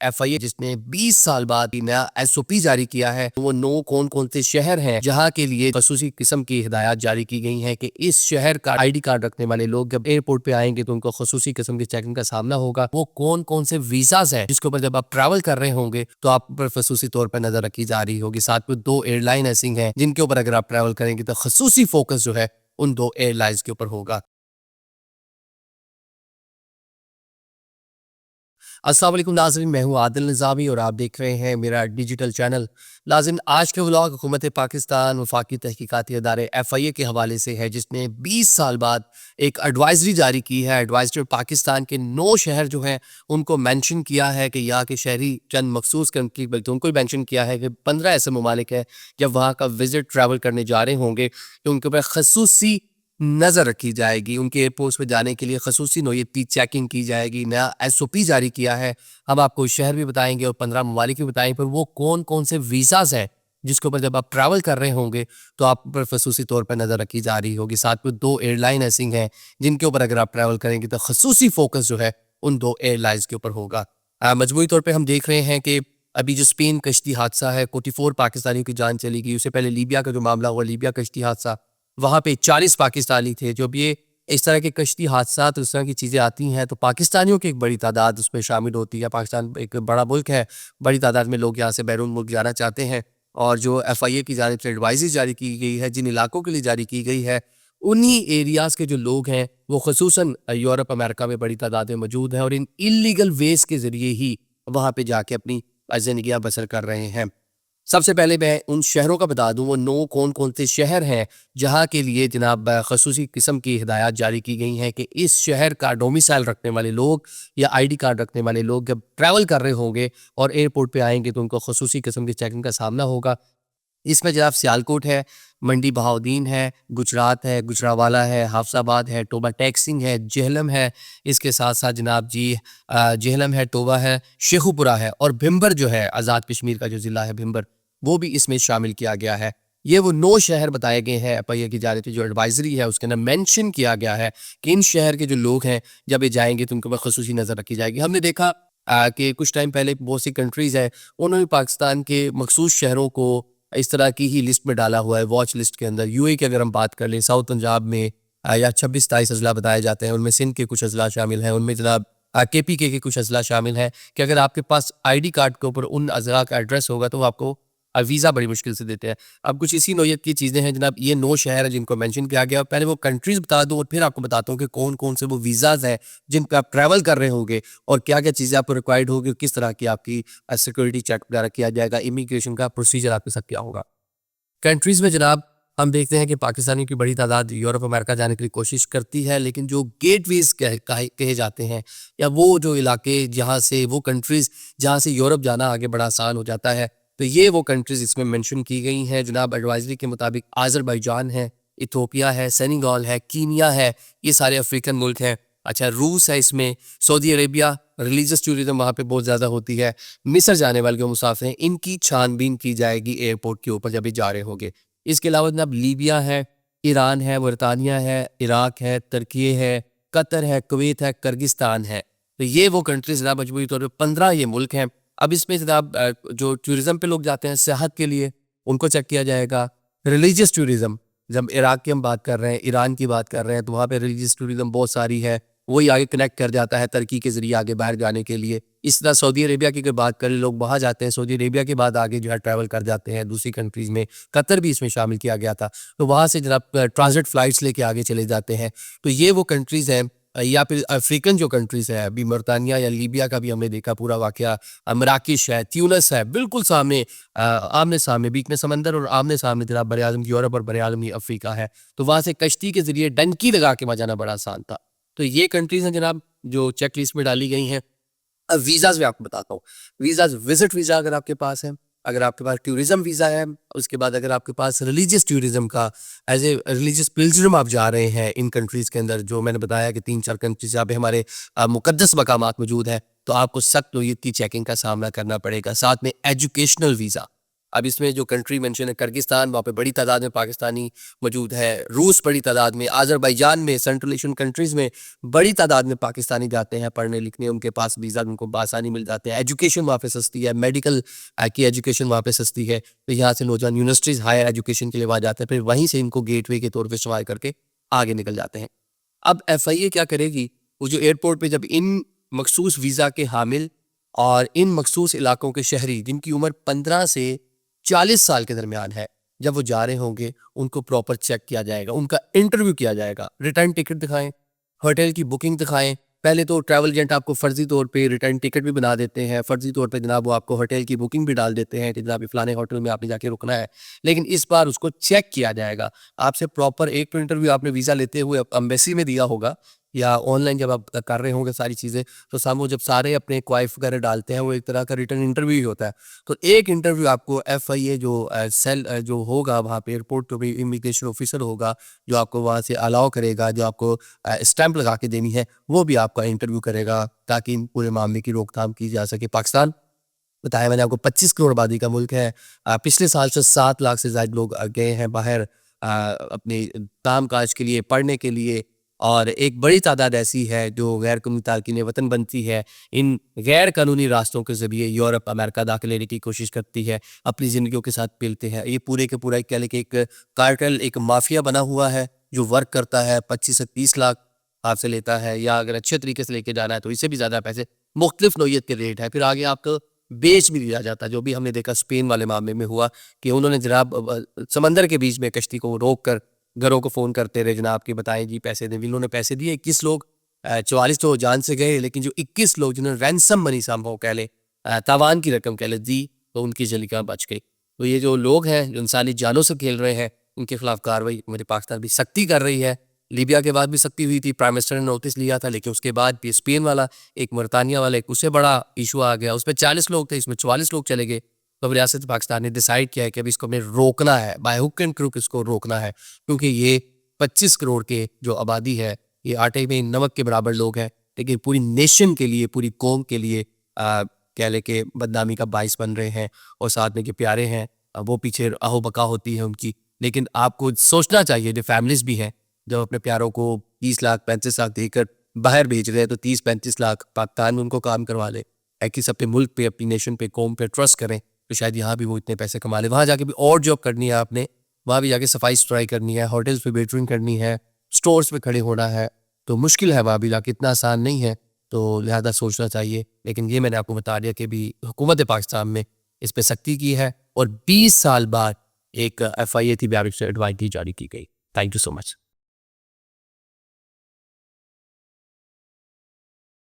FIA जिसने 20 साल बाद नया SOP जारी किया है। वो कौन कौन से शहर हैं जहां के लिए खसूसी किस्म की हिदायत जारी की गई हैं कि इस शहर का ID कार्ड रखने वाले लोग जब एयरपोर्ट पे आएंगे तो उनको खसूसी किस्म की चेकिंग का सामना होगा। वो कौन कौन से वीजाज हैं जिसके ऊपर जब आप ट्रैवल कर रहे होंगे तो आप पर खसूसी तौर पर नजर रखी जा रही होगी। साथ में 2 एयरलाइन ऐसी हैं जिनके ऊपर अगर आप ट्रैवल करेंगे तो खसूसी फोकस जो है उन 2 एयरलाइंस के ऊपर होगा। अस्सलाम वालेकुम नाज़रीन, मैं हूं आदिल निज़ामी और आप देख रहे हैं मेरा डिजिटल चैनल। नाज़रीन, आज के व्लॉग हुकूमत पाकिस्तान वफाकी तहकीकाती अदारे FIA के हवाले से है जिसने 20 साल बाद एक एडवाइजरी जारी की है। एडवाइजरी पाकिस्तान के 9 शहर जो हैं उनको मेंशन किया है कि यहाँ के शहरी चंद मखसूस कंट्री, बल्कि उनको भी मेंशन किया है कि 15 ऐसे ममालिक हैं जब वहाँ का विजिट ट्रैवल करने जा रहे होंगे तो उनके ऊपर खसूसी नज़र रखी जाएगी। उनके एयरपोर्ट्स पे जाने के लिए खसूसी नौयत की चेकिंग की जाएगी। नया SOP जारी किया है। हम आपको शहर भी बताएंगे और 15 ममालिक भी बताएंगे, पर वो कौन कौन से वीज़ाज हैं जिसके ऊपर जब आप ट्रैवल कर रहे होंगे तो आप पर खसूसी तौर पर नज़र रखी जा रही होगी। साथ में 2 एयरलाइन ऐसी हैं जिनके ऊपर अगर आप ट्रैवल करेंगे तो खसूसी फोकस जो है उन 2 एयरलाइंस के ऊपर होगा। मजमूई तौर पर हम देख रहे हैं कि अभी जो स्पेन कश्ती हादसा है, 44 पाकिस्तानियों की जान चली गई। उससे पहले लीबिया का जो मामला हुआ, लीबिया कश्ती हादसा, वहाँ पे 40 पाकिस्तानी थे। जब ये इस तरह के कश्ती हादसा इस तरह की चीज़ें आती हैं तो पाकिस्तानियों की एक बड़ी तादाद उसमें शामिल होती है। पाकिस्तान एक बड़ा मुल्क है, बड़ी तादाद में लोग यहाँ से बैरून मुल्क जाना चाहते हैं और जो FIA की जानिब से एडवाइजरी जारी की गई है, जिन इलाकों के लिए जारी की गई है, उन्हीं एरियाज़ के जो लोग हैं वो खसूसन यूरोप अमेरिका में बड़ी तादाद में मौजूद हैं और इन इलीगल वेज के ज़रिए ही वहाँ पर जाके अपनी ज़िंदगियाँ बसर कर रहे हैं। सबसे पहले मैं उन शहरों का बता दूं, वो कौन कौन से शहर हैं जहां के लिए जनाब खसूसी किस्म की हिदायत जारी की गई हैं कि इस शहर का डोमिसाइल रखने वाले लोग या ID कार्ड रखने वाले लोग जब ट्रैवल कर रहे होंगे और एयरपोर्ट पे आएंगे तो उनको खसूसी किस्म की चेकिंग का सामना होगा। इसमें जनाब सियालकोट है, मंडी बहाउद्दीन है, गुजरात है, गुजरावाला है, हाफसाबाद है, टोबा टैक्सिंग है, जेहलम है। इसके साथ साथ जनाब जी जेहलम है, टोबा है, शेखुपुरा है और भिम्बर जो है आज़ाद कश्मीर का जो ज़िला है भिम्बर, वो भी इसमें शामिल किया गया है। ये वो 9 शहर बताए गए हैं FIA की जानिब से। जो एडवाइजरी है उसके अंदर मेंशन किया गया है कि इन शहर के जो लोग हैं जब ये जाएंगे तो उनके ऊपर खसूसी नज़र रखी जाएगी। हमने देखा कि कुछ टाइम पहले बहुत सी कंट्रीज़ हैं उन्होंने पाकिस्तान के मखसूस शहरों को इस तरह की ही लिस्ट में डाला हुआ है, वॉच लिस्ट के अंदर। UAE की अगर हम बात कर लें, साउथ पंजाब में या 26-27 अजला बताए जाते हैं, उनमें सिंध के कुछ अजला शामिल हैं, उनमें जनाब KPK के कुछ अजला शामिल हैं कि अगर आपके पास ID कार्ड के ऊपर उन अजला का एड्रेस होगा तो वो आपको वीज़ा बड़ी मुश्किल से देते हैं। अब कुछ इसी नौयत की चीज़ें हैं जनाब। ये 9 शहर हैं जिनको मेंशन किया गया। पहले वो कंट्रीज़ बता दूँ और फिर आपको बताता हूँ कि कौन कौन से वो वीज़ाज़ हैं जिन पर आप ट्रैवल कर रहे होंगे और क्या क्या चीज़ें आपको रिक्वायर्ड होगी और किस तरह की आपकी सिक्योरिटी चेक वगैरह किया जाएगा, इमिग्रेशन का प्रोसीजर आपके साथ क्या होगा। कंट्रीज़ में जनाब हम देखते हैं कि पाकिस्तानियों की बड़ी तादाद यूरोप अमेरिका जाने के लिए कोशिश करती है, लेकिन जो गेटवेज़ कहे जाते हैं या वो जो इलाके जहाँ से वो कंट्रीज़ जहाँ से यूरोप जाना आगे बड़ा आसान हो जाता है, तो ये वो कंट्रीज़ इसमें मेंशन की गई हैं जनाब। एडवाइजरी के मुताबिक अज़रबैजान है, इथियोपिया है, सेनेगल है, कीनिया है, ये सारे अफ्रीकन मुल्क हैं। अच्छा, रूस है इसमें, सऊदी अरेबिया, रिलीजियस टूरिज्म वहाँ पे बहुत ज़्यादा होती है। मिस्र जाने वाले जो मुसाफिर हैं इनकी छानबीन की जाएगी एयरपोर्ट के ऊपर जब ये जा रहे होंगे। इसके अलावा जनाब लीबिया है, ईरान है, बरतानिया है, इराक है, तुर्की है, कतर है, कुवैत है, किर्गिस्तान है। तो ये वो कंट्रीज जनाब मजमूई तौर पर 15 ये मुल्क हैं। अब इसमें जनाब जो टूरिज्म पे लोग जाते हैं सियाहत के लिए, उनको चेक किया जाएगा। रिलीजियस टूरिज्म, जब इराक की हम बात कर रहे हैं, ईरान की बात कर रहे हैं, तो वहाँ पे रिलीजियस टूरिज्म बहुत सारी है, वही आगे कनेक्ट कर जाता है तुर्की के ज़रिए आगे बाहर जाने के लिए। इस तरह सऊदी अरेबिया की अगर बात करें, लोग वहाँ जाते हैं, सऊदी अरेबिया के बाद आगे जो है ट्रैवल कर जाते हैं दूसरी कंट्रीज़ में। कतर भी इसमें शामिल किया गया था, तो वहाँ से जनाब ट्रांजिट फ़्लाइट्स लेके आगे चले जाते हैं। तो ये वो कंट्रीज़ हैं। या फिर अफ्रीकन जो कंट्रीज़ है, अभी मौरितानिया या लीबिया का भी हमने देखा पूरा वाक़या। मराकेश है, ट्यूनिस है, बिल्कुल सामने आमने सामने, बीच में समंदर और आमने सामने जनाब बड़े आज़म यूरोप और बड़े आज़म अफ्रीका है। तो वहाँ से कश्ती के ज़रिए डंकी लगा के वहाँ जाना बड़ा आसान था। तो ये कंट्रीज़ हैं जनाब जो चेक लिस्ट में डाली गई हैं। अब वीज़ाज़ मैं आपको बताता हूँ। वीज़ाज़, विज़िट वीज़ा अगर आपके पास है, अगर आपके पास टूरिज़्म वीज़ा है, उसके बाद अगर आपके पास रिलीजियस टूरिज़्म का एज ए रिलीजियस पिल्ग्रिम आप जा रहे हैं इन कंट्रीज़ के अंदर, जो मैंने बताया कि 3-4 कंट्रीज़ जहाँ पे हमारे मुक़द्दस मकामात मौजूद हैं, तो आपको सख्त नौयत की चेकिंग का सामना करना पड़ेगा। साथ में एजुकेशनल वीज़ा, अब इसमें जो कंट्री मेंशन है किर्गिस्तान, वहाँ पे बड़ी तादाद में पाकिस्तानी मौजूद है, रूस बड़ी तादाद में, अज़रबैजान में, सेंट्रल एशियन कंट्रीज़ में बड़ी तादाद में पाकिस्तानी जाते हैं पढ़ने लिखने, उनके पास वीज़ा उनको बआसानी मिल जाते हैं, एजुकेशन वहाँ पे सस्ती है, मेडिकल की एजुकेशन वहाँ पे सस्ती है, तो यहाँ से नौजवान यूनिवर्सिटीज़ हायर एजुकेशन के लिए वहाँ जाते हैं, फिर वहीं से इनको गेटवे के तौर पर इस्तेमाल करके आगे निकल जाते हैं। अब FIA क्या करेगी, वो जो एयरपोर्ट पे जब इन मखसूस वीज़ा के हामिल और इन मखसूस इलाकों के शहरी जिनकी उम्र 15 से 40 साल के दरमियान है, जब वो जा रहे होंगे उनको प्रॉपर चेक किया जाएगा, उनका इंटरव्यू किया जाएगा, रिटर्न टिकट दिखाएं, होटल की बुकिंग दिखाएं। पहले तो ट्रैवल एजेंट आपको फ़र्ज़ी तौर पे रिटर्न टिकट भी बना देते हैं, फ़र्ज़ी तौर पे जनाब वो आपको होटल की बुकिंग भी डाल देते हैं कि जनाब फ़लाने होटल में आपने जाके रुकना है, लेकिन इस बार उसको चेक किया जाएगा। आपसे प्रॉपर एक तो इंटरव्यू आपने वीज़ा लेते हुए एम्बेसी में दिया होगा या ऑनलाइन जब आप कर रहे होंगे सारी चीज़ें, तो सामने जब सारे अपने क्वाइफ वगैरह डालते हैं वो एक तरह का रिटर्न इंटरव्यू ही होता है। तो एक इंटरव्यू आपको FIA जो सेल जो होगा वहाँ पे एयरपोर्ट पे भी इमिग्रेशन ऑफिसर होगा जो आपको वहाँ से अलाउ करेगा, जो आपको स्टैंप लगा के देनी है, वो भी आपका इंटरव्यू करेगा ताकि इन पूरे मामले की रोकथाम की जा सके। पाकिस्तान बताया मैंने आपको 25 करोड़ आबादी का मुल्क है। पिछले साल से 7 लाख से ज़ायद लोग गए हैं बाहर अपने काम काज के लिए, पढ़ने के लिए, और एक बड़ी तादाद ऐसी है जो गैर कानूनी तारकीन वतन बनती है, इन गैर कानूनी रास्तों के ज़रिए यूरोप अमेरिका दाखिल लेने की कोशिश करती है, अपनी ज़िंदगियों के साथ पेलते हैं। ये पूरे के पूरा कह लें कि एक कार्टेल, एक माफिया बना हुआ है जो वर्क करता है, 25 से 30 लाख आपसे लेता है, या अगर अच्छे तरीके से लेके जाना है तो इससे भी ज़्यादा पैसे, मुख्तलिफ नौइयत के रेट है। फिर आगे आपको बेच भी दिया जाता है, जो भी हमने देखा स्पेन वाले मामले में हुआ कि उन्होंने जनाब समंदर के बीच में कश्ती को रोक कर घरों को फ़ोन करते रहे, जनाब कि बताएं जी पैसे दें। इन्होंने पैसे दिए, 21 लोग, 44 तो जान से गए, लेकिन जो 21 लोग जिन्होंने रैंसम मनी संभव कह लें, तावान की रकम कह लें दी, तो उनकी जलीका बच गई। तो ये जो लोग हैं जो इंसानी जानों से खेल रहे हैं, उनके खिलाफ कार्रवाई मेरे पाकिस्तान भी सख्ती कर रही है। लीबिया के बाद भी सख्ती हुई थी, प्राइम मिनिस्टर ने नोटिस लिया था, लेकिन उसके बाद भी स्पेन वाला, एक मरतानिया वाला, एक उससे बड़ा इशू आ गया, उसमें 40 लोग थे, इसमें 44 लोग चले गए। तो अब रियासत पाकिस्तान ने डिसाइड किया है कि अब इसको हमें रोकना है, बाय हुक एंड क्रुक इसको रोकना है, क्योंकि ये 25 करोड़ के जो आबादी है, ये आटे में नमक के बराबर लोग हैं, लेकिन पूरी नेशन के लिए, पूरी कौम के लिए कह लें कि बदनामी का बाइस बन रहे हैं, और साथ में के प्यारे हैं वो पीछे अहो बका होती है उनकी। लेकिन आपको सोचना चाहिए, जो फैमिलीज भी हैं जब अपने प्यारों को 30 लाख 35 लाख देकर बाहर भेज रहे हैं, तो 30-35 लाख पाकिस्तान में उनको काम करवा ले, कि सब पे मुल्क पे, अपनी नेशन पे, कौम पे ट्रस्ट करें, तो शायद यहाँ भी वो इतने पैसे कमा ले। वहाँ जाके भी और जॉब करनी है आपने, वहाँ भी जाके सफाई सुथराई करनी है, होटल्स पे वेटरिंग करनी है, स्टोर्स पे खड़े होना है, तो मुश्किल है वहाँ भी जाके, इतना आसान नहीं है, तो लिहाजा सोचना चाहिए। लेकिन ये मैंने आपको बता दिया कि भी हुकूमत पाकिस्तान में इस पर सख्ती की है, और 20 साल बाद एक FIA थी बैरिस्टर एडवाइजरी जारी की गई। Thank you so much.